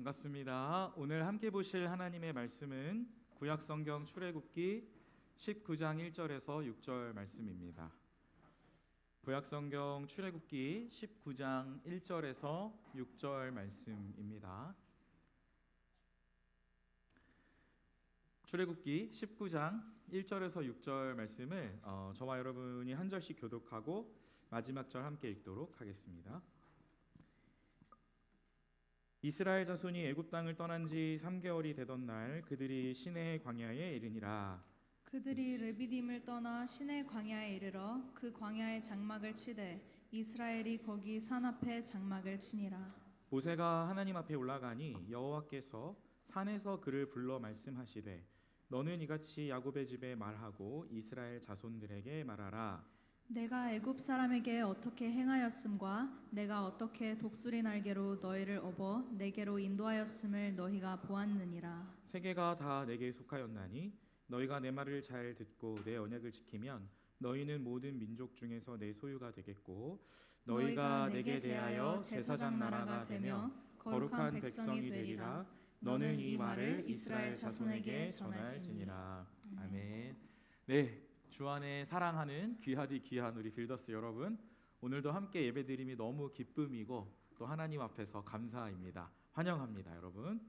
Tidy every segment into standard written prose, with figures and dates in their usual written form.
반갑습니다. 오늘 함께 보실 하나님의 말씀은 구약성경 출애굽기 19장 1절에서 6절 말씀입니다. 구약성경 출애굽기 19장 1절에서 6절 말씀입니다. 출애굽기 19장 1절에서 6절 말씀을 저와 여러분이 한 절씩 교독하고 마지막 절 함께 읽도록 하겠습니다. 이스라엘 자손이 애굽 땅을 떠난 지 3개월이 되던 날 그들이 시내 광야에 이르니라. 그들이 르비딤을 떠나 시내 광야에 이르러 그 광야의 장막을 치되 이스라엘이 거기 산 앞에 장막을 치니라. 모세가 하나님 앞에 올라가니 여호와께서 산에서 그를 불러 말씀하시되 너는 이같이 야곱의 집에 말하고 이스라엘 자손들에게 말하라. 내가 애굽 사람에게 어떻게 행하였음과 내가 어떻게 독수리 날개로 너희를 업어 내게로 인도하였음을 너희가 보았느니라. 세계가 다 내게 속하였나니 너희가 내 말을 잘 듣고 내 언약을 지키면 너희는 모든 민족 중에서 내 소유가 되겠고 너희가 내게 대하여 제사장 나라가 되며 거룩한 백성이 되리라. 너는 이 말을 이스라엘 자손에게 전할지니라. 아멘. 네, 주 안에 사랑하는 귀하디 귀한 우리 빌더스 여러분, 오늘도 함께 예배드림이 너무 기쁨이고 또 하나님 앞에서 감사입니다. 환영합니다, 여러분.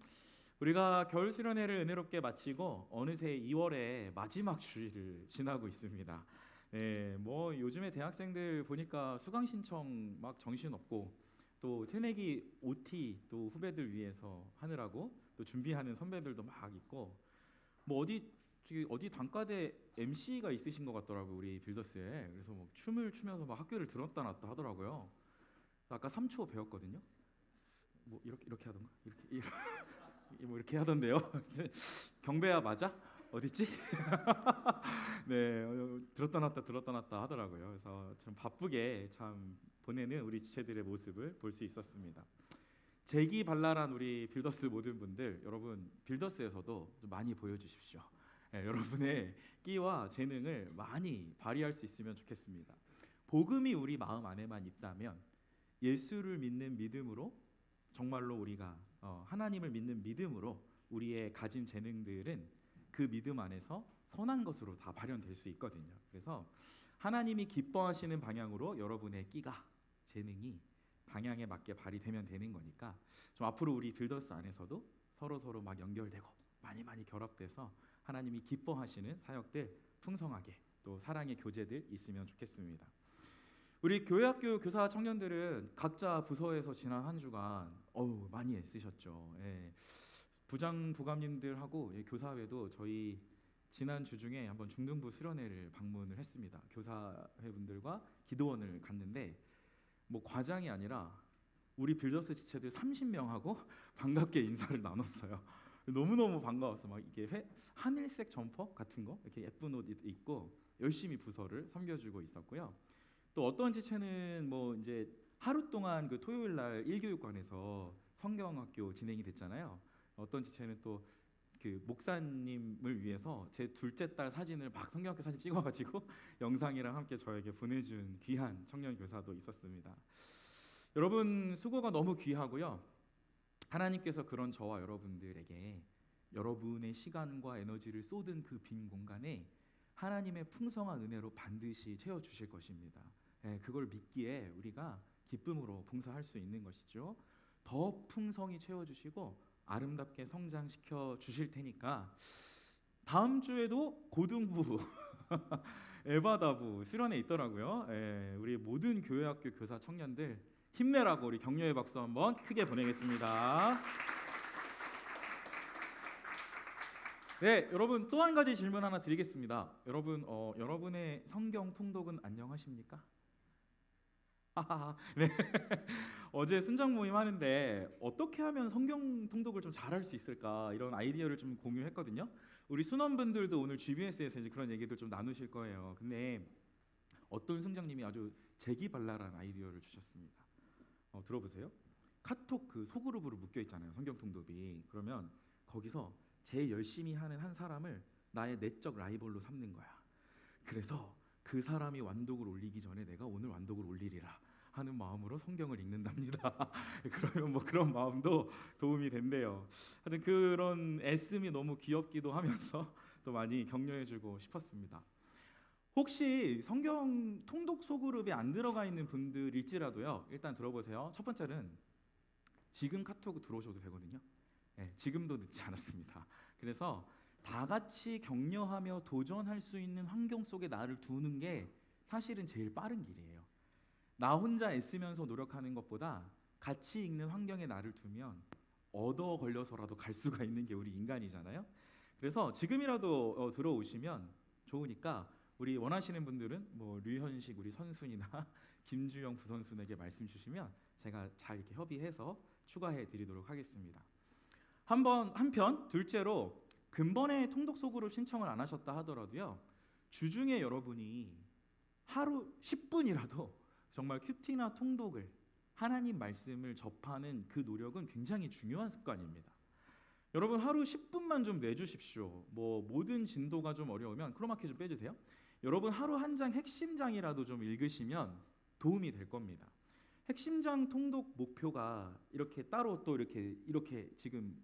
우리가 겨울 수련회를 은혜롭게 마치고 어느새 2월의 마지막 주일을 지나고 있습니다. 네, 뭐 요즘에 대학생들 보니까 수강 신청 막 정신 없고 또 새내기 OT 또 후배들 위해서 하느라고 또 준비하는 선배들도 막 있고 뭐 어디 단과대 MC가 있으신 것 같더라고요, 우리 빌더스에. 그래서 뭐 춤을 추면서 막 학교를 들었다 놨다 하더라고요. 아까 3초 배웠거든요. 뭐 이렇게 하던가 뭐 이렇게 하던데요. 경배야 맞아? 어딨지? 네, 들었다 놨다 하더라고요. 그래서 좀 바쁘게 참 보내는 우리 지체들의 모습을 볼 수 있었습니다. 재기발랄한 우리 빌더스 모든 분들, 여러분 빌더스에서도 좀 많이 보여주십시오. 네, 여러분의 끼와 재능을 많이 발휘할 수 있으면 좋겠습니다. 복음이 우리 마음 안에만 있다면 예수를 믿는 믿음으로 정말로 우리가 하나님을 믿는 믿음으로 우리의 가진 재능들은 그 믿음 안에서 선한 것으로 다 발현될 수 있거든요. 그래서 하나님이 기뻐하시는 방향으로 여러분의 끼가 재능이 방향에 맞게 발휘되면 되는 거니까 좀 앞으로 우리 빌더스 안에서도 서로 막 연결되고 많이 결합돼서 하나님이 기뻐하시는 사역들 풍성하게 또 사랑의 교제들 있으면 좋겠습니다. 우리 교회학교 교사 청년들은 각자 부서에서 지난 한 주간 많이 애쓰셨죠. 예. 부장 부감님들하고 교사회도 저희 지난 주 중에 한번 중등부 수련회를 방문을 했습니다. 교사회분들과 기도원을 갔는데 뭐 과장이 아니라 우리 빌더스 지체들 30명하고 반갑게 인사를 나눴어요. 너무너무 반가웠어. 막 이게 하늘색 점퍼 같은 거 이렇게 예쁜 옷 입고 열심히 부서를 섬겨주고 있었고요. 또 어떤 지체는 뭐 이제 하루 동안 그 토요일 날 1교육관에서 성경학교 진행이 됐잖아요. 어떤 지체는 또 그 목사님을 위해서 제 둘째 딸 사진을 막 성경학교 사진 찍어가지고 영상이랑 함께 저에게 보내준 귀한 청년 교사도 있었습니다. 여러분 수고가 너무 귀하고요. 하나님께서 그런 저와 여러분들에게 여러분의 시간과 에너지를 쏟은 그 빈 공간에 하나님의 풍성한 은혜로 반드시 채워주실 것입니다. 그걸 믿기에 우리가 기쁨으로 봉사할 수 있는 것이죠. 더 풍성히 채워주시고 아름답게 성장시켜 주실 테니까 다음 주에도 고등부 에바다부 수련회 있더라고요. 우리 모든 교회학교 교사 청년들 힘내라고 우리 격려의 박수 한번 크게 보내겠습니다. 네, 여러분 또 한 가지 질문 하나 드리겠습니다. 여러분 여러분의 성경 통독은 안녕하십니까? 네. 어제 순장 모임 하는데 어떻게 하면 성경 통독을 좀 잘할 수 있을까 이런 아이디어를 좀 공유했거든요. 우리 순원분들도 오늘 GBS에서 이제 그런 얘기들 좀 나누실 거예요. 근데 어떤 순장님이 아주 재기발랄한 아이디어를 주셨습니다. 들어보세요. 카톡 그 소그룹으로 묶여 있잖아요. 성경 통독이. 그러면 거기서 제일 열심히 하는 한 사람을 나의 내적 라이벌로 삼는 거야. 그래서 그 사람이 완독을 올리기 전에 내가 오늘 완독을 올리리라 하는 마음으로 성경을 읽는답니다. 그러면 뭐 그런 마음도 도움이 된대요. 하여튼 그런 애씀이 너무 귀엽기도 하면서 또 많이 격려해주고 싶었습니다. 혹시 성경 통독 소그룹에 안 들어가 있는 분들일지라도요, 일단 들어보세요. 첫 번째는 지금 카톡 들어오셔도 되거든요. 네, 지금도 늦지 않았습니다. 그래서 다 같이 격려하며 도전할 수 있는 환경 속에 나를 두는 게 사실은 제일 빠른 길이에요. 나 혼자 애쓰면서 노력하는 것보다 같이 읽는 환경에 나를 두면 얻어 걸려서라도 갈 수가 있는 게 우리 인간이잖아요. 그래서 지금이라도 들어오시면 좋으니까 우리 원하시는 분들은 뭐 류현식 우리 선수이나 김주영 부선수에게 말씀 주시면 제가 잘 이렇게 협의해서 추가해 드리도록 하겠습니다. 한편 둘째로 근본에 통독 소그룹 신청을 안 하셨다 하더라도요, 주중에 여러분이 하루 10분이라도 정말 큐티나 통독을 하나님 말씀을 접하는 그 노력은 굉장히 중요한 습관입니다. 여러분 하루 10분만 좀 내주십시오. 뭐 모든 진도가 좀 어려우면 크로마키 좀 빼주세요. 여러분 하루 한 장 핵심장이라도 좀 읽으시면 도움이 될 겁니다. 핵심장 통독 목표가 이렇게 따로 또 이렇게 지금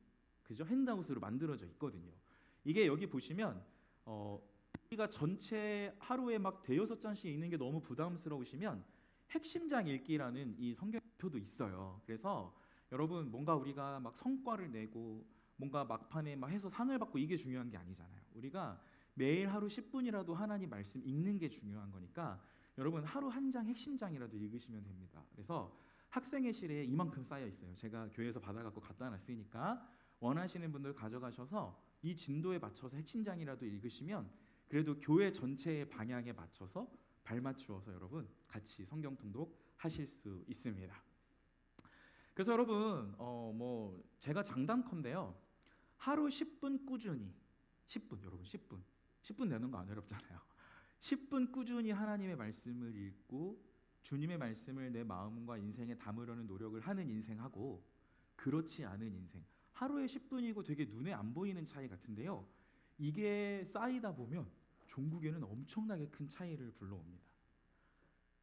그죠? 핸드아웃으로 만들어져 있거든요. 이게 여기 보시면 우리가 전체 하루에 막 대여섯 장씩 읽는 게 너무 부담스러우시면 핵심장 읽기라는 이 성경표도 있어요. 그래서 여러분 뭔가 우리가 막 성과를 내고 뭔가 막판에 막 해서 상을 받고 이게 중요한 게 아니잖아요. 우리가 매일 하루 10분이라도 하나님 말씀 읽는 게 중요한 거니까 여러분 하루 한 장 핵심장이라도 읽으시면 됩니다. 그래서 학생의 실에 이만큼 쌓여 있어요. 제가 교회에서 받아갖고 갖다 놨으니까 원하시는 분들 가져가셔서 이 진도에 맞춰서 핵심장이라도 읽으시면 그래도 교회 전체의 방향에 맞춰서 발맞추어서 여러분 같이 성경 통독 하실 수 있습니다. 그래서 여러분 뭐 제가 장담컨대요, 하루 10분 꾸준히 10분 여러분 10분 내는 거 안 어렵잖아요. 10분 꾸준히 하나님의 말씀을 읽고 주님의 말씀을 내 마음과 인생에 담으려는 노력을 하는 인생하고 그렇지 않은 인생, 하루에 10분이고 되게 눈에 안 보이는 차이 같은데요, 이게 쌓이다 보면 종국에는 엄청나게 큰 차이를 불러옵니다.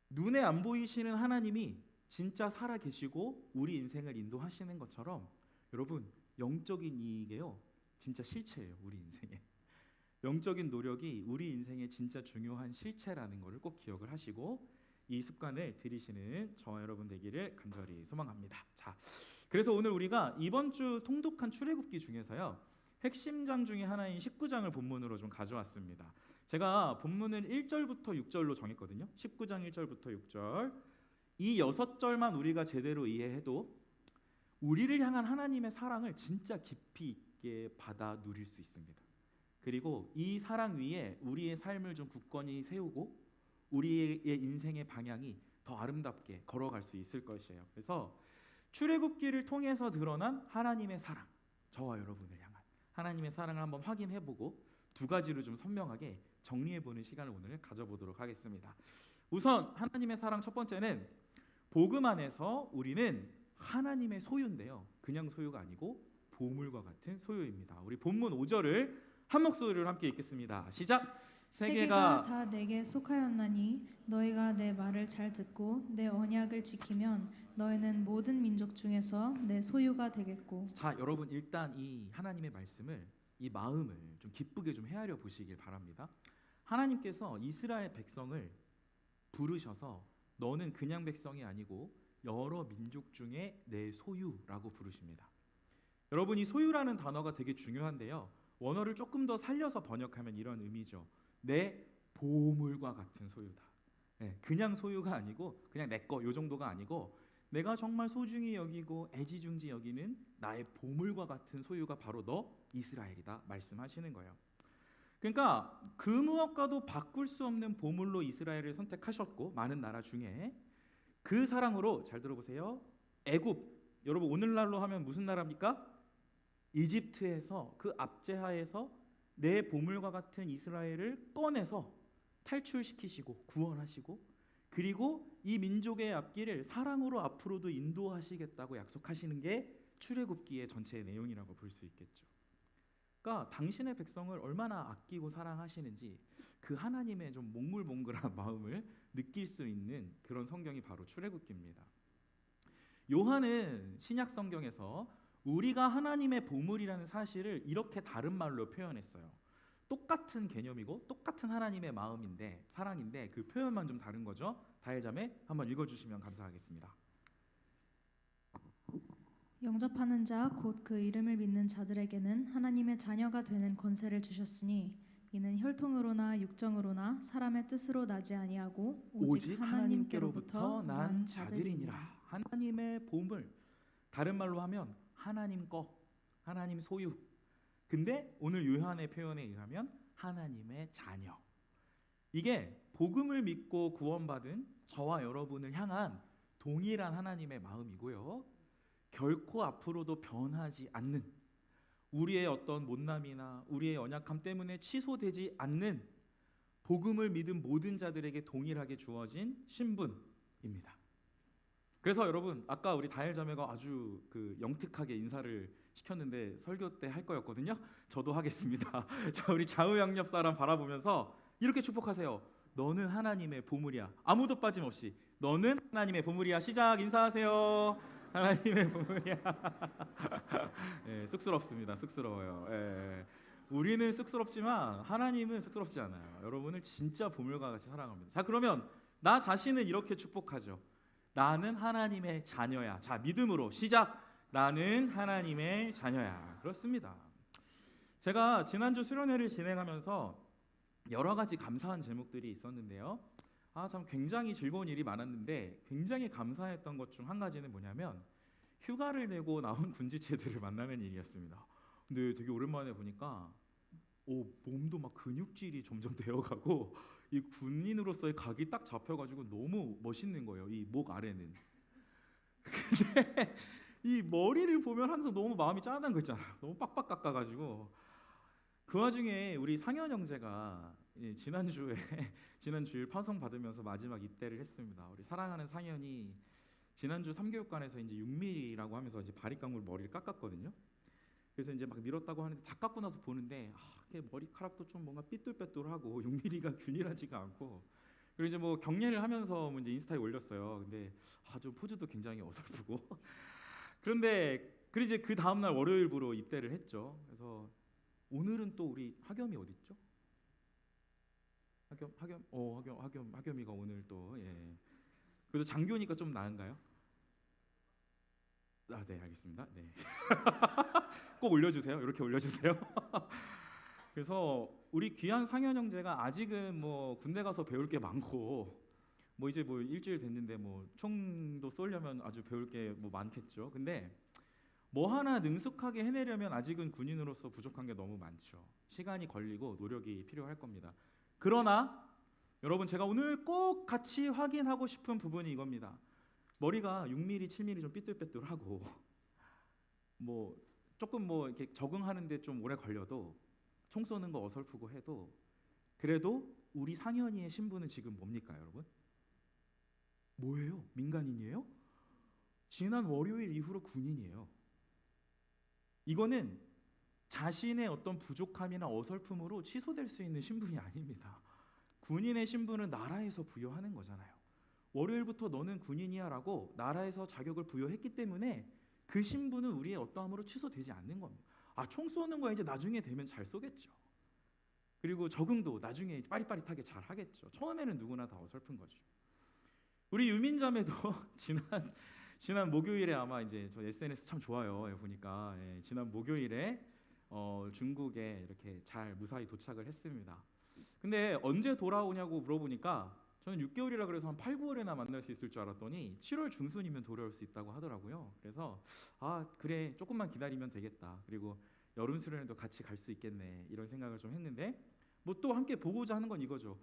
눈에 안 보이시는 하나님이 진짜 살아 계시고 우리 인생을 인도하시는 것처럼 여러분 영적인 이익이에요. 진짜 실체예요. 우리 인생에 영적인 노력이 우리 인생의 진짜 중요한 실체라는 것을 꼭 기억을 하시고 이 습관을 들이시는 저와 여러분 되기를 간절히 소망합니다. 자, 그래서 오늘 우리가 이번 주 통독한 출애굽기 중에서요, 핵심장 중에 하나인 19장을 본문으로 좀 가져왔습니다. 제가 본문은 1절부터 6절로 정했거든요. 19장 1절부터 6절. 이 6절만 우리가 제대로 이해해도 우리를 향한 하나님의 사랑을 진짜 깊이 있게 받아 누릴 수 있습니다. 그리고 이 사랑 위에 우리의 삶을 좀 굳건히 세우고 우리의 인생의 방향이 더 아름답게 걸어갈 수 있을 것이에요. 그래서 출애굽기를 통해서 드러난 하나님의 사랑, 저와 여러분을 향한 하나님의 사랑을 한번 확인해보고 두 가지로 좀 선명하게 정리해보는 시간을 오늘 가져보도록 하겠습니다. 우선 하나님의 사랑 첫 번째는 복음 안에서 우리는 하나님의 소유인데요, 그냥 소유가 아니고 보물과 같은 소유입니다. 우리 본문 5절을 한 목소리로 함께 읽겠습니다. 시작. 세계가 다 내게 속하였나니 너희가 내 말을 잘 듣고 내 언약을 지키면 너희는 모든 민족 중에서 내 소유가 되겠고. 자, 여러분 일단 이 하나님의 말씀을, 이 마음을 좀 기쁘게 좀 헤아려 보시길 바랍니다. 하나님께서 이스라엘 백성을 부르셔서 너는 그냥 백성이 아니고 여러 민족 중에 내 소유라고 부르십니다. 여러분 이 소유라는 단어가 되게 중요한데요, 원어를 조금 더 살려서 번역하면 이런 의미죠. 내 보물과 같은 소유다. 네, 그냥 소유가 아니고 그냥 내 거 요 정도가 아니고 내가 정말 소중히 여기고 애지중지 여기는 나의 보물과 같은 소유가 바로 너 이스라엘이다 말씀하시는 거예요. 그러니까 그 무엇과도 바꿀 수 없는 보물로 이스라엘을 선택하셨고, 많은 나라 중에 그 사랑으로, 잘 들어보세요, 애굽, 여러분 오늘날로 하면 무슨 나라입니까? 이집트에서 그 압제하에서 내 보물과 같은 이스라엘을 꺼내서 탈출시키시고 구원하시고, 그리고 이 민족의 앞길을 사랑으로 앞으로도 인도하시겠다고 약속하시는 게 출애굽기의 전체의 내용이라고 볼 수 있겠죠. 당신의 백성을 얼마나 아끼고 사랑하시는지 그 하나님의 좀 몽글몽글한 마음을 느낄 수 있는 그런 성경이 바로 출애굽기입니다. 요한은 신약 성경에서 우리가 하나님의 보물이라는 사실을 이렇게 다른 말로 표현했어요. 똑같은 개념이고 똑같은 하나님의 마음인데 사랑인데 그 표현만 좀 다른 거죠. 다혜자매 한번 읽어주시면 감사하겠습니다. 영접하는 자 곧 그 이름을 믿는 자들에게는 하나님의 자녀가 되는 권세를 주셨으니 이는 혈통으로나 육정으로나 사람의 뜻으로 나지 아니하고 오직 하나님께로부터 난 자들이니라. 하나님의 보물, 다른 말로 하면 하나님 거, 하나님 소유. 근데 오늘 요한의 표현에 의하면 하나님의 자녀. 이게 복음을 믿고 구원받은 저와 여러분을 향한 동일한 하나님의 마음이고요. 결코 앞으로도 변하지 않는, 우리의 어떤 못남이나 우리의 연약함 때문에 취소되지 않는 복음을 믿은 모든 자들에게 동일하게 주어진 신분입니다. 그래서 여러분 아까 우리 다혜자매가 아주 영특하게 인사를 시켰는데 설교 때 할 거였거든요. 저도 하겠습니다. 자, 우리 좌우양옆 사람 바라보면서 이렇게 축복하세요. 너는 하나님의 보물이야. 아무도 빠짐없이 너는 하나님의 보물이야. 시작. 인사하세요. 하나님의 보물이야. 예, 쑥스럽습니다. 쑥스러워요. 예. 우리는 쑥스럽지만 하나님은 쑥스럽지 않아요. 여러분을 진짜 보물과 같이 사랑합니다. 자, 그러면 나 자신을 이렇게 축복하죠. 나는 하나님의 자녀야. 자, 믿음으로 시작. 나는 하나님의 자녀야. 그렇습니다. 제가 지난주 수련회를 진행하면서 여러 가지 감사한 제목들이 있었는데요. 참 굉장히 즐거운 일이 많았는데 굉장히 감사했던 것 중 한 가지는 뭐냐면 휴가를 내고 나온 군지체들을 만나는 일이었습니다. 근데 되게 오랜만에 보니까 몸도 막 근육질이 점점 되어가고 이 군인으로서의 각이 딱 잡혀가지고 너무 멋있는 거예요. 이 목 아래는. 근데 이 머리를 보면 항상 너무 마음이 짠한 거 있잖아요. 너무 빡빡 깎아가지고 그 와중에 우리 상현 형제가 지난 주일 파송 받으면서 마지막 입대를 했습니다. 우리 사랑하는 상현이 지난주 3교육관에서 이제 6mm라고 하면서 이제 바리깡으로 머리를 깎았거든요. 그래서 이제 막 밀었다고 하는데 다 깎고 나서 보는데 머리카락도 좀 뭔가 삐뚤빼뚤하고 6mm가 균일하지가 않고 그리고 이제 뭐 경례를 하면서 이제 인스타에 올렸어요. 근데 좀 포즈도 굉장히 어설프고 그런데 이제 그 다음 날 월요일부로 입대를 했죠. 그래서 오늘은 또 우리 하겸이 어디 있죠? 하겸이가 오늘 또 그래도 장교니까 좀 나은가요? 네, 알겠습니다. 네. 꼭 올려주세요. 이렇게 올려주세요. 그래서 우리 귀한 상현 형제가 아직은 뭐 군대 가서 배울 게 많고 뭐 이제 뭐 일주일 됐는데 뭐 총도 쏘려면 아주 배울 게 뭐 많겠죠. 근데 뭐 하나 능숙하게 해내려면 아직은 군인으로서 부족한 게 너무 많죠. 시간이 걸리고 노력이 필요할 겁니다. 그러나 여러분 제가 오늘 꼭 같이 확인하고 싶은 부분이 이겁니다. 머리가 6mm, 7mm 좀 삐뚤빼뚤하고 뭐 조금 뭐 이렇게 적응하는데 좀 오래 걸려도 총 쏘는 거 어설프고 해도 그래도 우리 상현이의 신분은 지금 뭡니까, 여러분? 뭐예요? 민간인이에요? 지난 월요일 이후로 군인이에요. 이거는 자신의 어떤 부족함이나 어설픔으로 취소될 수 있는 신분이 아닙니다. 군인의 신분은 나라에서 부여하는 거잖아요. 월요일부터 너는 군인이야라고 나라에서 자격을 부여했기 때문에 그 신분은 우리의 어떠함으로 취소되지 않는 겁니다. 총 쏘는 거 이제 나중에 되면 잘 쏘겠죠. 그리고 적응도 나중에 빠릿빠릿하게 잘 하겠죠. 처음에는 누구나 다 어설픈 거죠. 우리 유민자매도 지난 목요일에 아마 이제 저 SNS 참 좋아요. 보니까 지난 목요일에 중국에 이렇게 잘 무사히 도착을 했습니다. 근데 언제 돌아오냐고 물어보니까 저는 6개월이라 그래서 한 8, 9월에나 만날 수 있을 줄 알았더니 7월 중순이면 돌아올 수 있다고 하더라고요. 그래서 그래 조금만 기다리면 되겠다. 그리고 여름 수련회도 같이 갈 수 있겠네 이런 생각을 좀 했는데 뭐 또 함께 보고자 하는 건 이거죠.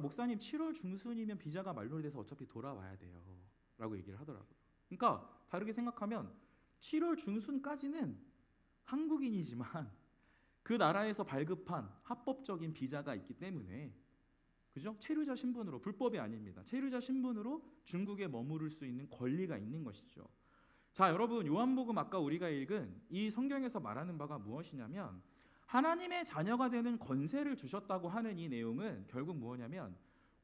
목사님 7월 중순이면 비자가 만료돼서 어차피 돌아와야 돼요 라고 얘기를 하더라고요. 그러니까 다르게 생각하면 7월 중순까지는 한국인이지만 그 나라에서 발급한 합법적인 비자가 있기 때문에 그죠? 체류자 신분으로, 불법이 아닙니다. 체류자 신분으로 중국에 머무를 수 있는 권리가 있는 것이죠. 자, 여러분 요한복음 아까 우리가 읽은 이 성경에서 말하는 바가 무엇이냐면 하나님의 자녀가 되는 권세를 주셨다고 하는 이 내용은 결국 무엇냐면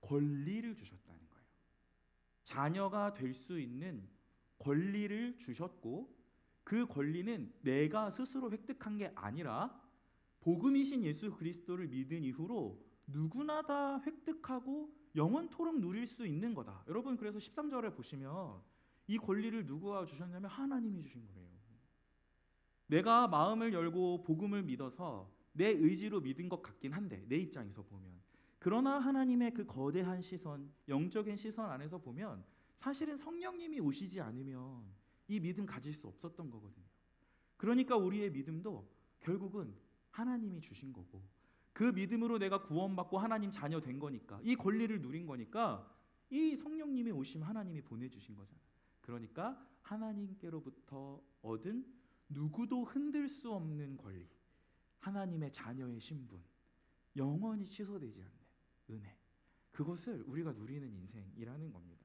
권리를 주셨다는 거예요. 자녀가 될 수 있는 권리를 주셨고, 그 권리는 내가 스스로 획득한 게 아니라 복음이신 예수 그리스도를 믿은 이후로 누구나 다 획득하고 영원토록 누릴 수 있는 거다. 여러분, 그래서 13절에 보시면 이 권리를 누구가 주셨냐면 하나님이 주신 거예요. 내가 마음을 열고 복음을 믿어서 내 의지로 믿은 것 같긴 한데, 내 입장에서 보면, 그러나 하나님의 그 거대한 시선, 영적인 시선 안에서 보면 사실은 성령님이 오시지 않으면 이 믿음 가질 수 없었던 거거든요. 그러니까 우리의 믿음도 결국은 하나님이 주신 거고, 그 믿음으로 내가 구원받고 하나님 자녀 된 거니까, 이 권리를 누린 거니까 이 성령님이 오심 하나님이 보내주신 거잖아요. 그러니까 하나님께로부터 얻은 누구도 흔들 수 없는 권리, 하나님의 자녀의 신분, 영원히 취소되지 않는 은혜, 그것을 우리가 누리는 인생이라는 겁니다.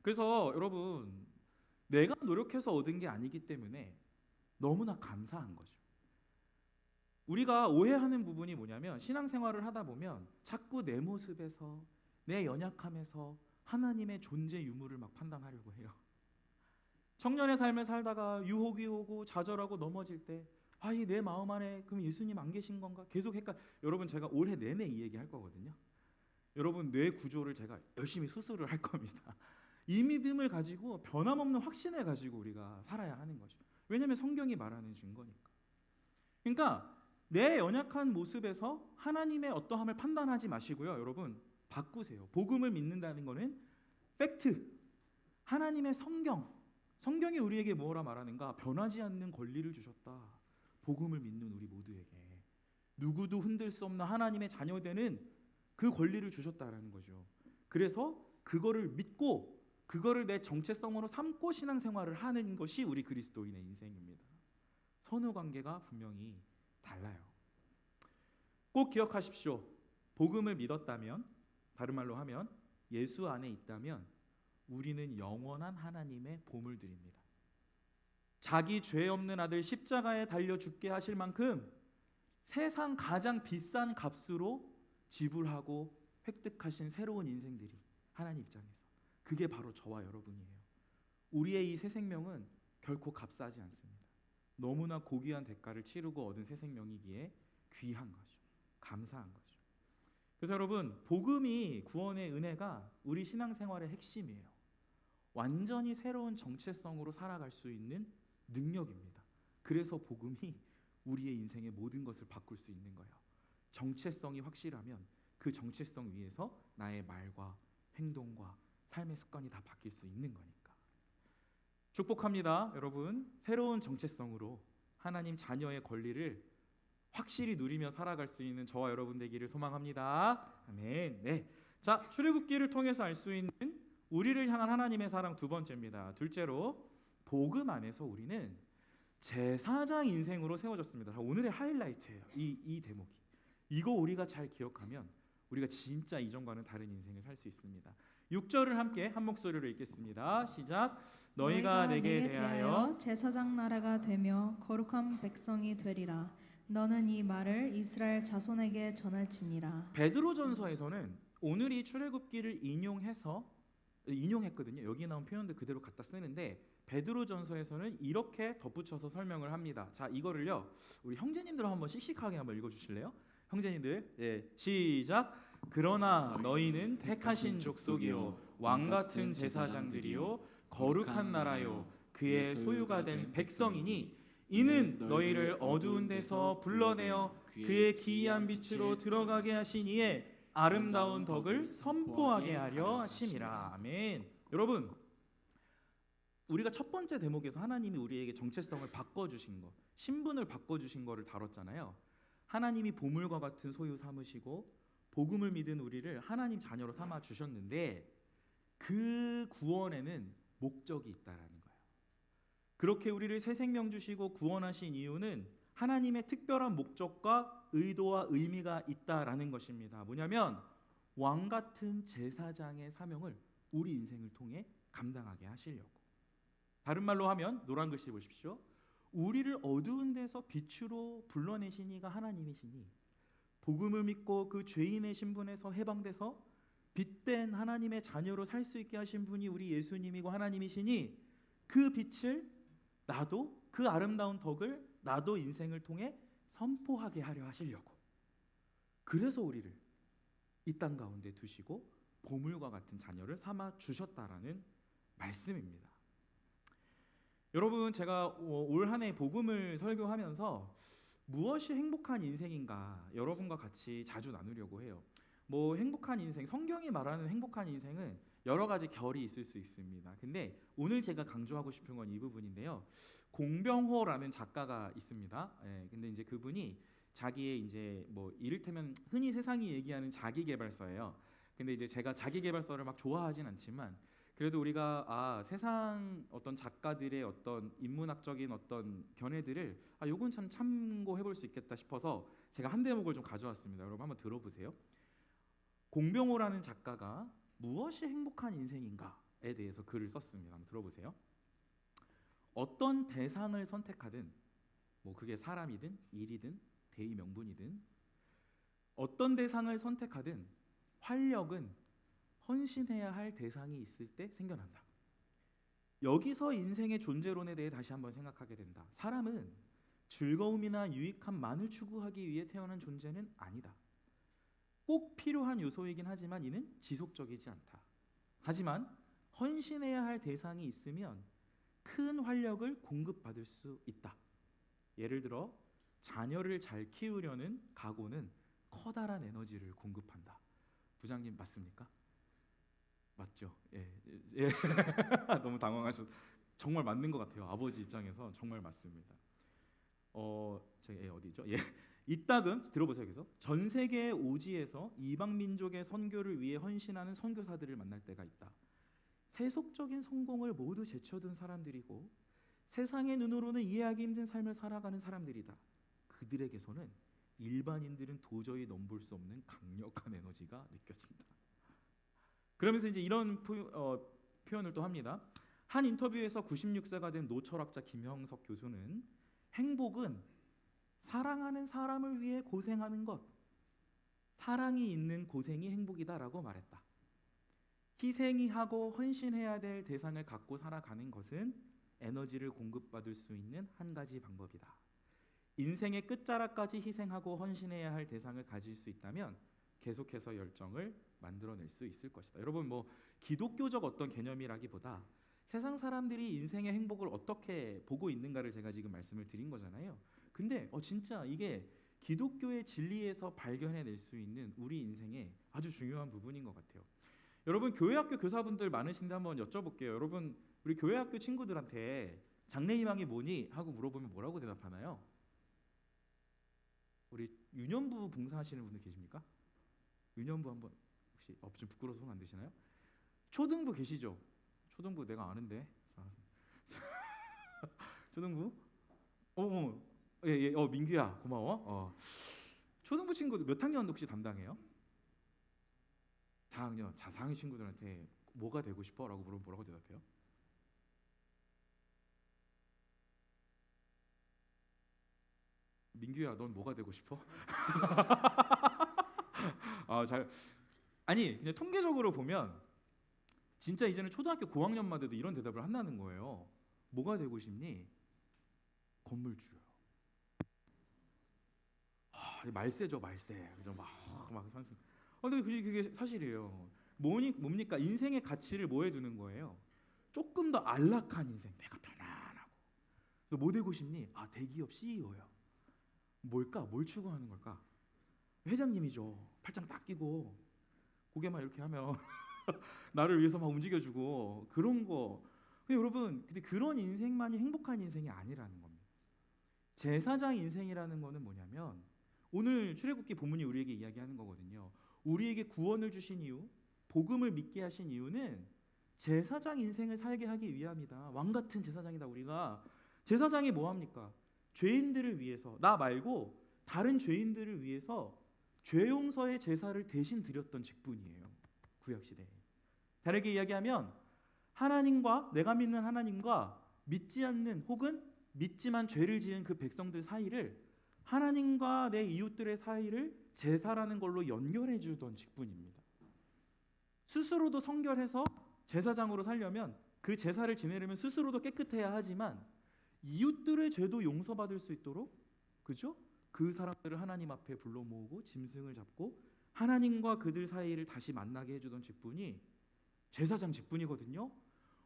그래서 여러분, 내가 노력해서 얻은 게 아니기 때문에 너무나 감사한 거죠. 우리가 오해하는 부분이 뭐냐면, 신앙생활을 하다 보면 자꾸 내 모습에서, 내 연약함에서 하나님의 존재 유무를 막 판단하려고 해요. 청년의 삶을 살다가 유혹이 오고 좌절하고 넘어질 때, 이 내 마음 안에 그럼 예수님 안 계신 건가? 계속 여러분, 제가 올해 내내 이 얘기 할 거거든요. 여러분, 뇌 구조를 제가 열심히 수술을 할 겁니다. 이 믿음을 가지고 변함없는 확신을 가지고 우리가 살아야 하는 거죠. 왜냐하면 성경이 말하는 증거니까. 그러니까 내 연약한 모습에서 하나님의 어떠함을 판단하지 마시고요. 여러분, 바꾸세요. 복음을 믿는다는 것은 팩트, 하나님의 성경이 우리에게 뭐라 말하는가? 변하지 않는 권리를 주셨다. 복음을 믿는 우리 모두에게 누구도 흔들 수 없는 하나님의 자녀되는 그 권리를 주셨다라는 거죠. 그래서 그거를 믿고 그거를 내 정체성으로 삼고 신앙생활을 하는 것이 우리 그리스도인의 인생입니다. 선후 관계가 분명히 달라요. 꼭 기억하십시오. 복음을 믿었다면, 다른 말로 하면 예수 안에 있다면 우리는 영원한 하나님의 보물들입니다. 자기 죄 없는 아들 십자가에 달려 죽게 하실 만큼 세상 가장 비싼 값으로 지불하고 획득하신 새로운 인생들이 하나님 입장에서, 그게 바로 저와 여러분이에요. 우리의 이 새 생명은 결코 값싸지 않습니다. 너무나 고귀한 대가를 치르고 얻은 새 생명이기에 귀한 거죠. 감사한 거죠. 그래서 여러분, 복음이, 구원의 은혜가 우리 신앙생활의 핵심이에요. 완전히 새로운 정체성으로 살아갈 수 있는 능력입니다. 그래서 복음이 우리의 인생의 모든 것을 바꿀 수 있는 거예요. 정체성이 확실하면 그 정체성 위에서 나의 말과 행동과 삶의 습관이 다 바뀔 수 있는 거니까. 축복합니다. 여러분, 새로운 정체성으로 하나님 자녀의 권리를 확실히 누리며 살아갈 수 있는 저와 여러분 되기를 소망합니다. 아멘. 네. 자, 출애굽기를 통해서 알 수 있는 우리를 향한 하나님의 사랑 두 번째입니다. 둘째로, 복음 안에서 우리는 제사장 인생으로 세워졌습니다. 자, 오늘의 하이라이트예요. 이 대목이. 이거 우리가 잘 기억하면 우리가 진짜 이전과는 다른 인생을 살 수 있습니다. 6절을 함께 한 목소리로 읽겠습니다. 시작. 너희가 내게 대하여 제사장 나라가 되며 거룩한 백성이 되리라. 너는 이 말을 이스라엘 자손에게 전할지니라. 베드로전서에서는 오늘 이 출애굽기를 인용했거든요. 여기 나온 표현들 그대로 갖다 쓰는데, 베드로전서에서는 이렇게 덧붙여서 설명을 합니다. 자, 이거를요, 우리 형제님들 한번 씩씩하게 한번 읽어주실래요? 형제님들, 시작. 그러나 너희는 택하신 족속이요 왕 같은 제사장들이요 거룩한 나라요 그의 소유가 된 백성이니 이는 너희를 어두운 데서 불러내어 그의 기이한 빛으로 들어가게 하신 이의 아름다운 덕을 선포하게 하려 하심이라. 아멘. 여러분, 우리가 첫 번째 대목에서 하나님이 우리에게 정체성을 바꿔주신 것, 신분을 바꿔주신 것을 다뤘잖아요. 하나님이 보물과 같은 소유 삼으시고 복음을 믿은 우리를 하나님 자녀로 삼아 주셨는데, 그 구원에는 목적이 있다라는 거예요. 그렇게 우리를 새 생명 주시고 구원하신 이유는 하나님의 특별한 목적과 의도와 의미가 있다라는 것입니다. 뭐냐면 왕 같은 제사장의 사명을 우리 인생을 통해 감당하게 하시려고. 다른 말로 하면, 노란 글씨 보십시오. 우리를 어두운 데서 빛으로 불러내신 이가 하나님이시니 복음을 믿고 그 죄인의 신분에서 해방돼서 빛된 하나님의 자녀로 살 수 있게 하신 분이 우리 예수님이고 하나님이시니 그 빛을 나도 그 아름다운 덕을 나도 인생을 통해 선포하게 하려 하시려고 그래서 우리를 이 땅 가운데 두시고 보물과 같은 자녀를 삼아 주셨다라는 말씀입니다. 여러분 제가 올 한 해 복음을 설교하면서 무엇이 행복한 인생인가 여러분과 같이 자주 나누려고 해요. 뭐 행복한 인생, 성경이 말하는 행복한 인생은 여러 가지 결이 있을 수 있습니다. 근데 오늘 제가 강조하고 싶은 건 이 부분인데요. 공병호라는 작가가 있습니다. 예, 근데 이제 그분이 자기의 이제 뭐 이를테면 흔히 세상이 얘기하는 자기계발서예요. 근데 이제 제가 자기계발서를 막 좋아하진 않지만 그래도 우리가 세상 어떤 작가들의 어떤 인문학적인 어떤 견해들을 요건 참 참고해 볼 수 있겠다 싶어서 제가 한 대목을 좀 가져왔습니다. 여러분 한번 들어보세요. 공병호라는 작가가 무엇이 행복한 인생인가에 대해서 글을 썼습니다. 한번 들어보세요. 어떤 대상을 선택하든 뭐 그게 사람이든 일이든 대의 명분이든 어떤 대상을 선택하든 활력은 헌신해야 할 대상이 있을 때 생겨난다. 여기서 인생의 존재론에 대해 다시 한번 생각하게 된다. 사람은 즐거움이나 유익함만을 추구하기 위해 태어난 존재는 아니다. 꼭 필요한 요소이긴 하지만 이는 지속적이지 않다. 하지만 헌신해야 할 대상이 있으면 큰 활력을 공급받을 수 있다. 예를 들어 자녀를 잘 키우려는 각오는 커다란 에너지를 공급한다. 부장님 맞습니까? 맞죠? 예. 너무 당황하셔. 정말 맞는 것 같아요. 아버지 입장에서 정말 맞습니다. 어디죠? 예. 이따금 들어보세요. 그래서 전 세계의 오지에서 이방 민족의 선교를 위해 헌신하는 선교사들을 만날 때가 있다. 세속적인 성공을 모두 제쳐둔 사람들이고 세상의 눈으로는 이해하기 힘든 삶을 살아가는 사람들이다. 그들에게서는 일반인들은 도저히 넘볼 수 없는 강력한 에너지가 느껴진다. 그러면서 이제 이런 표현을 또 합니다. 한 인터뷰에서 96세가 된 노철학자 김형석 교수는 행복은 사랑하는 사람을 위해 고생하는 것, 사랑이 있는 고생이 행복이다라고 말했다. 희생이 하고 헌신해야 될 대상을 갖고 살아가는 것은 에너지를 공급받을 수 있는 한 가지 방법이다. 인생의 끝자락까지 희생하고 헌신해야 할 대상을 가질 수 있다면 계속해서 열정을 만들어낼 수 있을 것이다. 여러분 뭐 기독교적 어떤 개념이라기보다 세상 사람들이 인생의 행복을 어떻게 보고 있는가를 제가 지금 말씀을 드린 거잖아요. 근데 진짜 이게 기독교의 진리에서 발견해낼 수 있는 우리 인생의 아주 중요한 부분인 것 같아요. 여러분 교회학교 교사분들 많으신데 한번 여쭤볼게요. 여러분 우리 교회학교 친구들한테 장래희망이 뭐니? 하고 물어보면 뭐라고 대답하나요? 우리 유년부 봉사하시는 분들 계십니까? 유년부 한번 혹시 좀 부끄러워서 손 안 드시나요? 초등부 계시죠? 초등부 내가 아는데. 초등부? 예, 민규야 고마워. 초등부 친구들 몇 학년 혹시 담당해요? 4학년. 자, 4학년 친구들한테 뭐가 되고 싶어? 라고 물어보면 뭐라고 대답해요? 민규야, 넌 뭐가 되고 싶어? 아니, 그냥 통계적으로 보면 진짜 이제는 초등학교 고학년만 돼도 이런 대답을 한다는 거예요. 뭐가 되고 싶니? 건물주요. 말세죠, 말세. 그죠? 막 산수. 근데 그게 사실이에요. 뭡니까? 인생의 가치를 뭐에 두는 거예요? 조금 더 안락한 인생, 내가 편안하고. 그래서 뭐 되고 싶니? 대기업 CEO요. 뭘까? 뭘 추구하는 걸까? 회장님이죠. 팔짱 딱 끼고 고개만 이렇게 하면 나를 위해서 막 움직여주고 그런 거. 근데 여러분, 근데 그런 인생만이 행복한 인생이 아니라는 겁니다. 제사장 인생이라는 거는 뭐냐면 오늘 출애굽기 본문이 우리에게 이야기하는 거거든요. 우리에게 구원을 주신 이유, 복음을 믿게 하신 이유는 제사장 인생을 살게 하기 위함이다. 왕 같은 제사장이다. 우리가 제사장이 뭐 합니까? 죄인들을 위해서, 나 말고 다른 죄인들을 위해서 죄 용서의 제사를 대신 드렸던 직분이에요. 구약 시대에. 다르게 이야기하면 하나님과 내가 믿는 하나님과 믿지 않는 혹은 믿지만 죄를 지은 그 백성들 사이를 하나님과 내 이웃들의 사이를 제사라는 걸로 연결해 주던 직분입니다. 스스로도 성결해서 제사장으로 살려면 그 제사를 지내려면 스스로도 깨끗해야 하지만 이웃들의 죄도 용서받을 수 있도록 그죠? 그 사람들을 하나님 앞에 불러 모으고 짐승을 잡고 하나님과 그들 사이를 다시 만나게 해주던 직분이 제사장 직분이거든요.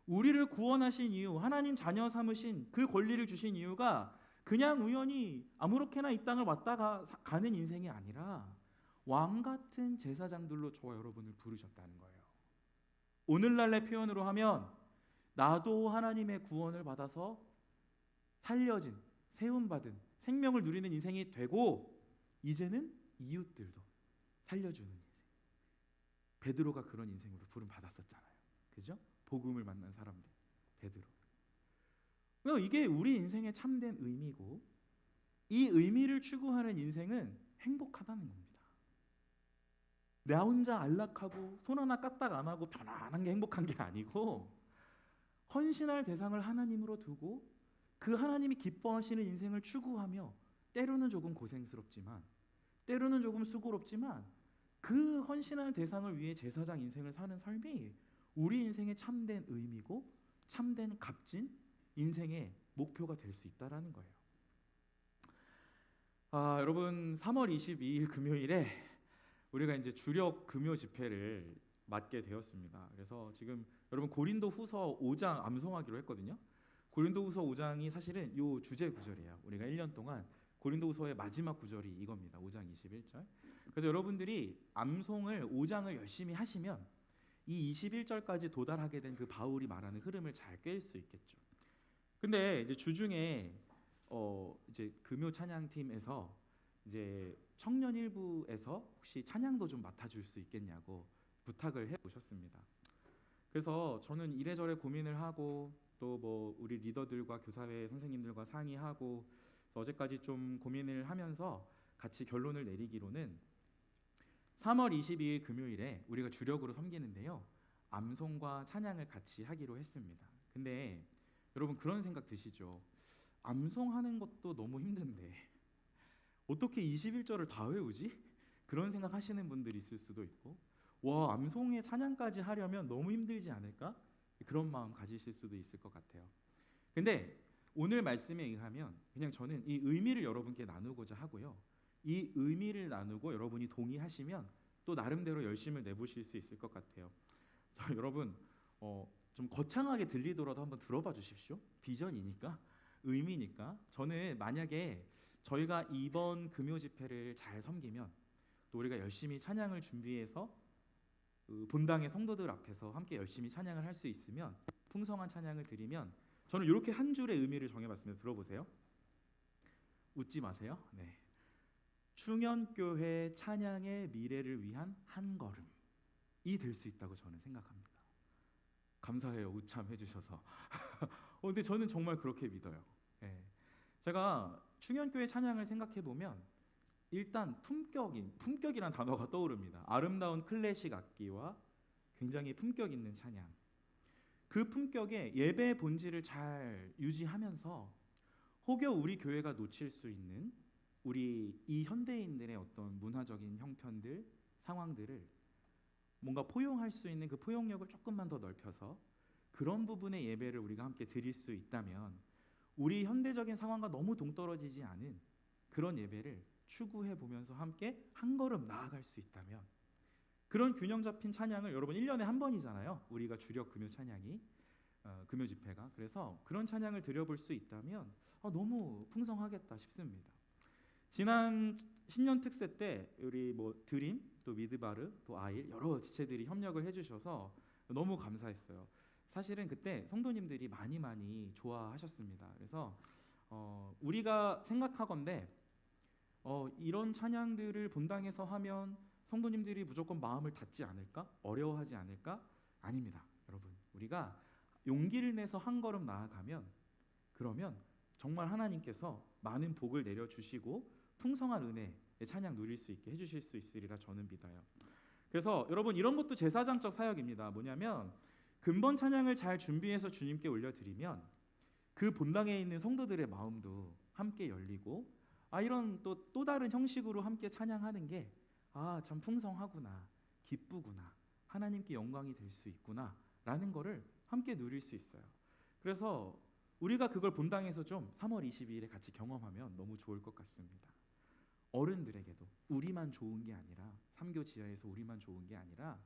우리를 구원하신 이유, 하나님 자녀 삼으신 그 권리를 주신 이유가 그냥 우연히 아무렇게나 이 땅을 왔다가 가는 인생이 아니라 왕 같은 제사장들로 저와 여러분을 부르셨다는 거예요. 오늘날의 표현으로 하면 나도 하나님의 구원을 받아서 살려진, 세움받은 생명을 누리는 인생이 되고 이제는 이웃들도 살려주는 인생. 베드로가 그런 인생으로 부름 받았었잖아요. 그죠? 복음을 만난 사람들, 베드로. 이게 우리 인생의 참된 의미고 이 의미를 추구하는 인생은 행복하다는 겁니다. 나 혼자 안락하고 손 하나 까딱 안 하고 편안한 게 행복한 게 아니고 헌신할 대상을 하나님으로 두고 그 하나님이 기뻐하시는 인생을 추구하며 때로는 조금 고생스럽지만 때로는 조금 수고롭지만 그 헌신할 대상을 위해 제사장 인생을 사는 삶이 우리 인생의 참된 의미고 참된 값진 인생의 목표가 될 수 있다라는 거예요. 여러분 3월 22일 금요일에 우리가 이제 주력 금요 집회를 맡게 되었습니다. 그래서 지금 여러분 고린도후서 5장 암송하기로 했거든요. 고린도후서 5장이 사실은 요 주제 구절이에요. 우리가 1년 동안 고린도후서의 마지막 구절이 이겁니다. 5장 21절. 그래서 여러분들이 암송을 5장을 열심히 하시면 이 21절까지 도달하게 된 그 바울이 말하는 흐름을 잘 깰 수 있겠죠. 근데 이제 주중에 이제 금요 찬양팀에서 이제 청년 일부에서 혹시 찬양도 좀 맡아줄 수 있겠냐고 부탁을 해보셨습니다. 그래서 저는 이래저래 고민을 하고 또 뭐 우리 리더들과 교사회 선생님들과 상의하고 어제까지 좀 고민을 하면서 같이 결론을 내리기로는 3월 22일 금요일에 우리가 주력으로 섬기는데요. 암송과 찬양을 같이 하기로 했습니다. 근데 여러분 그런 생각 드시죠? 암송하는 것도 너무 힘든데 어떻게 21절을 다 외우지? 그런 생각 하시는 분들이 있을 수도 있고 와 암송에 찬양까지 하려면 너무 힘들지 않을까? 그런 마음 가지실 수도 있을 것 같아요. 근데 오늘 말씀에 의하면 그냥 저는 이 의미를 여러분께 나누고자 하고요. 이 의미를 나누고 여러분이 동의하시면 또 나름대로 열심을 내보실 수 있을 것 같아요. 여러분 좀 거창하게 들리더라도 한번 들어봐 주십시오. 비전이니까 의미니까. 저는 만약에 저희가 이번 금요 집회를 잘 섬기면 또 우리가 열심히 찬양을 준비해서 본당의 성도들 앞에서 함께 열심히 찬양을 할 수 있으면 풍성한 찬양을 드리면 저는 이렇게 한 줄의 의미를 정해봤습니다. 들어보세요. 웃지 마세요. 네. 충현교회 찬양의 미래를 위한 한 걸음이 될 수 있다고 저는 생각합니다. 감사해요. 우참해 주셔서. 근데 저는 정말 그렇게 믿어요. 네. 제가 충현교회 찬양을 생각해 보면 일단 품격이란 단어가 떠오릅니다. 아름다운 클래식 악기와 굉장히 품격 있는 찬양. 그 품격의 예배 본질을 잘 유지하면서 혹여 우리 교회가 놓칠 수 있는 우리 이 현대인들의 어떤 문화적인 형편들, 상황들을 뭔가 포용할 수 있는 그 포용력을 조금만 더 넓혀서 그런 부분의 예배를 우리가 함께 드릴 수 있다면 우리 현대적인 상황과 너무 동떨어지지 않은 그런 예배를 추구해 보면서 함께 한 걸음 나아갈 수 있다면 그런 균형 잡힌 찬양을 여러분 1년에 한 번이잖아요. 우리가 주력 금요 찬양이 금요 집회가. 그래서 그런 찬양을 드려볼 수 있다면 너무 풍성하겠다 싶습니다. 지난 신년 특세 때 우리 뭐 드림 또 미드바르 또 아일 여러 지체들이 협력을 해주셔서 너무 감사했어요. 사실은 그때 성도님들이 많이 좋아하셨습니다. 그래서 우리가 생각하건대 이런 찬양들을 본당에서 하면 성도님들이 무조건 마음을 닫지 않을까? 어려워하지 않을까? 아닙니다. 여러분 우리가 용기를 내서 한 걸음 나아가면 그러면 정말 하나님께서 많은 복을 내려주시고 풍성한 은혜의 찬양 누릴 수 있게 해주실 수 있으리라 저는 믿어요. 그래서 여러분 이런 것도 제사장적 사역입니다. 뭐냐면 근본 찬양을 잘 준비해서 주님께 올려드리면 그 본당에 있는 성도들의 마음도 함께 열리고 이런 또 다른 형식으로 함께 찬양하는 게 참 풍성하구나, 기쁘구나, 하나님께 영광이 될 수 있구나라는 거를 함께 누릴 수 있어요. 그래서 우리가 그걸 본당에서 좀 3월 22일에 같이 경험하면 너무 좋을 것 같습니다. 어른들에게도 우리만 좋은 게 아니라, 삼교 지하에서 우리만 좋은 게 아니라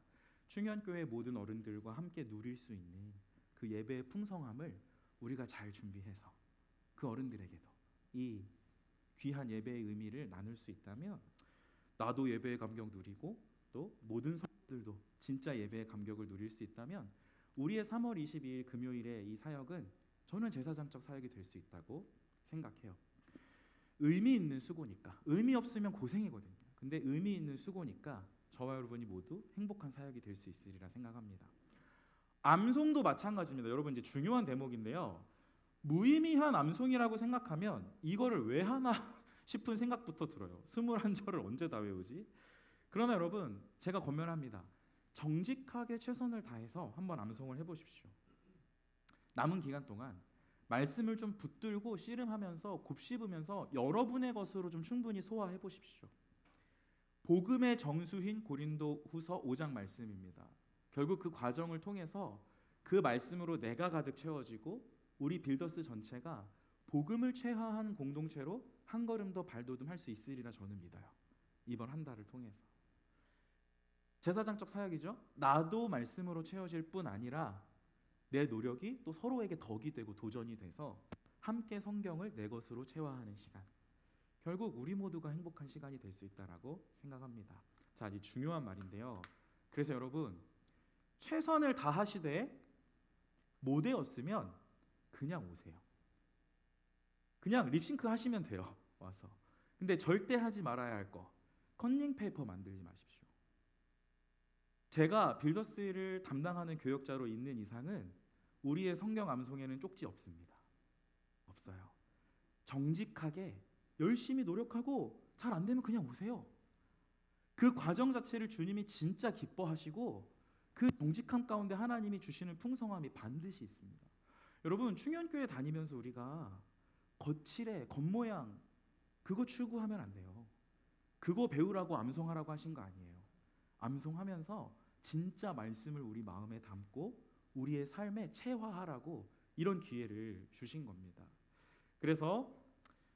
충현교회 모든 어른들과 함께 누릴 수 있는 그 예배의 풍성함을 우리가 잘 준비해서 그 어른들에게도 이 귀한 예배의 의미를 나눌 수 있다면, 나도 예배의 감격 누리고 또 모든 성도들도 진짜 예배의 감격을 누릴 수 있다면, 우리의 3월 22일 금요일의 이 사역은 저는 제사장적 사역이 될 수 있다고 생각해요. 의미 있는 수고니까. 의미 없으면 고생이거든요. 근데 의미 있는 수고니까 저와 여러분이 모두 행복한 사역이 될 수 있으리라 생각합니다. 암송도 마찬가지입니다. 여러분, 이제 중요한 대목인데요. 무의미한 암송이라고 생각하면 이거를 왜 하나 싶은 생각부터 들어요. 21절을 언제 다 외우지? 그러나 여러분, 제가 권면합니다. 정직하게 최선을 다해서 한번 암송을 해보십시오. 남은 기간 동안 말씀을 좀 붙들고 씨름하면서 곱씹으면서 여러분의 것으로 좀 충분히 소화해 보십시오. 복음의 정수인 고린도후서 5장 말씀입니다. 결국 그 과정을 통해서 그 말씀으로 내가 가득 채워지고 우리 빌더스 전체가 복음을 체화한 공동체로 한 걸음 더 발돋움할 수 있으리라 저는 믿어요. 이번 한 달을 통해서. 제사장적 사역이죠. 나도 말씀으로 채워질 뿐 아니라 내 노력이 또 서로에게 덕이 되고 도전이 돼서 함께 성경을 내 것으로 체화하는 시간. 결국 우리 모두가 행복한 시간이 될 수 있다라고 생각합니다. 자, 이 중요한 말인데요. 그래서 여러분, 최선을 다하시되 못 외웠으면 그냥 오세요. 그냥 립싱크 하시면 돼요. 와서. 근데 절대 하지 말아야 할 거, 컨닝 페이퍼 만들지 마십시오. 제가 빌더스를 담당하는 교역자로 있는 이상은 우리의 성경 암송에는 쪽지 없습니다. 없어요. 정직하게 열심히 노력하고 잘 안 되면 그냥 오세요. 그 과정 자체를 주님이 진짜 기뻐하시고 그 정직함 가운데 하나님이 주시는 풍성함이 반드시 있습니다. 여러분, 충현교회 다니면서 우리가 거칠에 겉모양 그거 추구하면 안 돼요. 그거 배우라고 암송하라고 하신 거 아니에요. 암송하면서 진짜 말씀을 우리 마음에 담고 우리의 삶에 체화하라고 이런 기회를 주신 겁니다. 그래서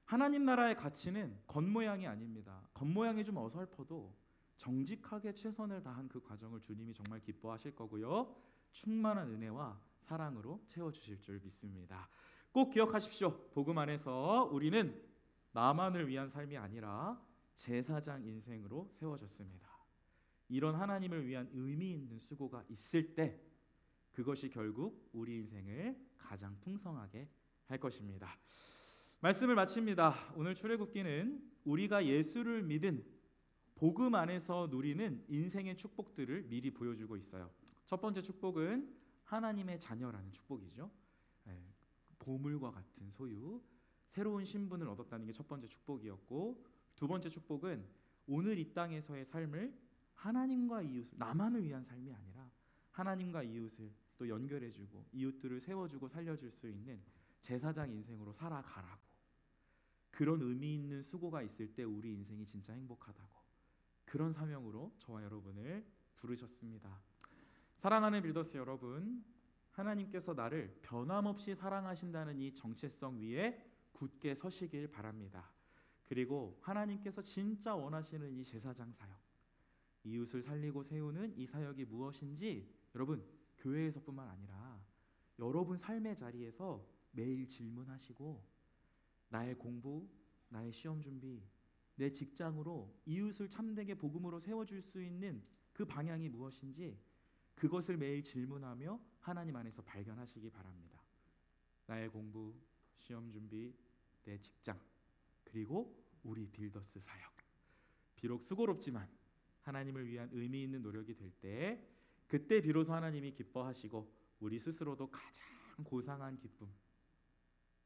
하나님 나라의 가치는 겉모양이 아닙니다. 겉모양이 좀 어설퍼도 정직하게 최선을 다한 그 과정을 주님이 정말 기뻐하실 거고요. 충만한 은혜와 사랑으로 채워주실 줄 믿습니다. 꼭 기억하십시오. 복음 안에서 우리는 나만을 위한 삶이 아니라 제사장 인생으로 세워졌습니다. 이런 하나님을 위한 의미 있는 수고가 있을 때 그것이 결국 우리 인생을 가장 풍성하게 할 것입니다. 말씀을 마칩니다. 오늘 출애굽기는 우리가 예수를 믿은 복음 안에서 누리는 인생의 축복들을 미리 보여주고 있어요. 첫 번째 축복은 하나님의 자녀라는 축복이죠. 보물과 같은 소유, 새로운 신분을 얻었다는 게 첫 번째 축복이었고, 두 번째 축복은 오늘 이 땅에서의 삶을 하나님과 이웃을, 나만을 위한 삶이 아니라 하나님과 이웃을 또 연결해주고 이웃들을 세워주고 살려줄 수 있는 제사장 인생으로 살아가라고. 그런 의미 있는 수고가 있을 때 우리 인생이 진짜 행복하다고. 그런 사명으로 저와 여러분을 부르셨습니다. 사랑하는 빌더스 여러분, 하나님께서 나를 변함없이 사랑하신다는 이 정체성 위에 굳게 서시길 바랍니다. 그리고 하나님께서 진짜 원하시는 이 제사장 사역, 이웃을 살리고 세우는 이 사역이 무엇인지 여러분, 교회에서뿐만 아니라 여러분 삶의 자리에서 매일 질문하시고, 나의 공부, 나의 시험 준비, 내 직장으로 이웃을 참되게 복음으로 세워줄 수 있는 그 방향이 무엇인지 그것을 매일 질문하며 하나님 안에서 발견하시기 바랍니다. 나의 공부, 시험 준비, 내 직장, 그리고 우리 빌더스 사역. 비록 수고롭지만 하나님을 위한 의미 있는 노력이 될 때, 그때 비로소 하나님이 기뻐하시고 우리 스스로도 가장 고상한 기쁨,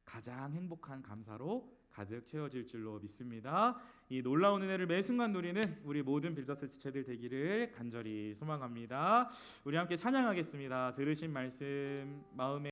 가장 행복한 감사로 가득 채워질 줄로 믿습니다. 이 놀라운 은혜를 매 순간 누리는 우리 모든 빌더스 지체들 되기를 간절히 소망합니다. 우리 함께 찬양하겠습니다. 들으신 말씀 마음에